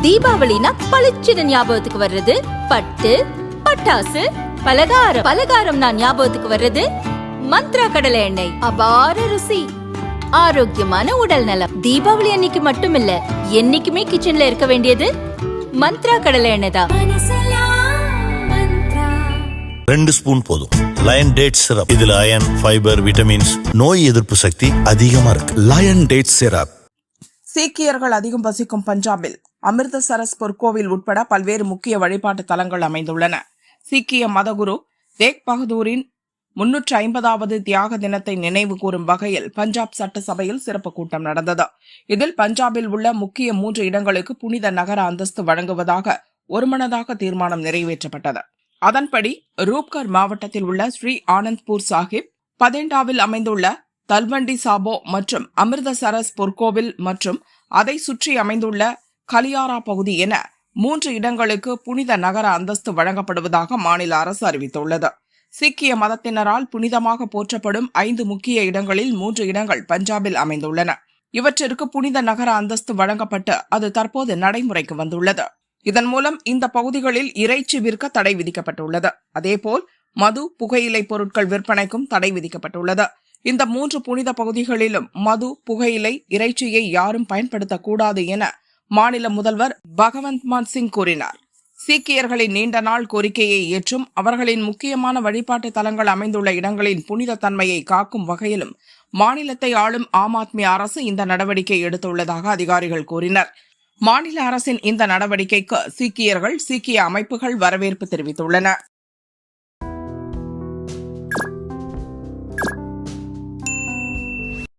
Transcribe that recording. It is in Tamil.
தீபாவளினா பளிச்சுன்னு ஞாபகத்துக்கு வர்றது பட்டு, பட்டாசு, பலகாரம். பலகாரம் நான் ஞாபகத்துக்கு வர்றது மந்த்ரா கடலை எண்ணெய். அபார ருசி, ஆரோக்கியமான உடல் நலம். தீபாவளி அன்னைக்கு மட்டும் இல்ல, என்னைக்குமே கிச்சன்ல இருக்க வேண்டியது மந்த்ரா கடலை எண்ணெய் தான். 2 ஸ்பூன் போதும். Lion date syrup. இதுல அயன், ஃபைபர், விட்டமின்ஸ், நோய் எதிர்ப்பு சக்தி அதிகமா இருக்கு. Lion date syrup. சீக்கியர்கள் அதிகம் வசிக்கும் பஞ்சாபில் அமிர்தசரஸ் பொற்கோவில் உட்பட பல்வேறு முக்கிய வழிபாட்டு தலங்கள் அமைந்துள்ளன. சீக்கிய மதகுரு தேக் பகதூரின் 350வது தியாக தினத்தை நினைவு கூறும் வகையில் பஞ்சாப் சட்டசபையில் சிறப்பு கூட்டம் நடந்தது. இதில் பஞ்சாபில் உள்ள முக்கிய 3 இடங்களுக்கு புனித நகர அந்தஸ்து வழங்குவதாக ஒருமனதாக தீர்மானம் நிறைவேற்றப்பட்டது. அதன்படி ரூப்கர் மாவட்டத்தில் உள்ள ஸ்ரீ ஆனந்த்பூர் சாஹிப், பதேண்டாவில் அமைந்துள்ள தல்வண்டி சாபோ மற்றும் அமிர்தசரஸ் பொற்கோவில் மற்றும் அதை சுற்றி அமைந்துள்ள கலியாரா பகுதி என 3 இடங்களுக்கு புனித நகர அந்தஸ்து வழங்கப்படுவதாக மாநில அரசு அறிவித்துள்ளது. சீக்கிய மதத்தினரால் புனிதமாக போற்றப்படும் 5 முக்கிய இடங்களில் 3 இடங்கள் பஞ்சாபில் அமைந்துள்ளன. இவற்றிற்கு புனித நகர அந்தஸ்து வழங்கப்பட்டு அது தற்போது நடைமுறைக்கு வந்துள்ளது. இதன் மூலம் இந்த பகுதிகளில் இறைச்சி விற்க தடை விதிக்கப்பட்டுள்ளது. அதேபோல் மது, புகையிலை பொருட்கள் விற்பனைக்கும் தடை விதிக்கப்பட்டுள்ளது. இந்த 3 புனித பகுதிகளிலும் மது, புகையிலை, இறைச்சியை யாரும் பயன்படுத்தக்கூடாது என மாநில முதல்வர் பகவந்த் மான் சிங் கூறினார். சீக்கியர்களின் நீண்ட நாள் கோரிக்கையை ஏற்றும் அவர்களின் முக்கியமான வழிபாட்டு தலங்கள் அமைந்துள்ள இடங்களின் புனித தன்மையை காக்கும் வகையிலும் மாநிலத்தை ஆளும் ஆம் ஆத்மி அரசு இந்த நடவடிக்கை எடுத்துள்ளதாக அதிகாரிகள் கூறினர். மாநில அரசின் இந்த நடவடிக்கைக்கு சீக்கியர்கள், சீக்கிய அமைப்புகள் வரவேற்பு தெரிவித்துள்ளன.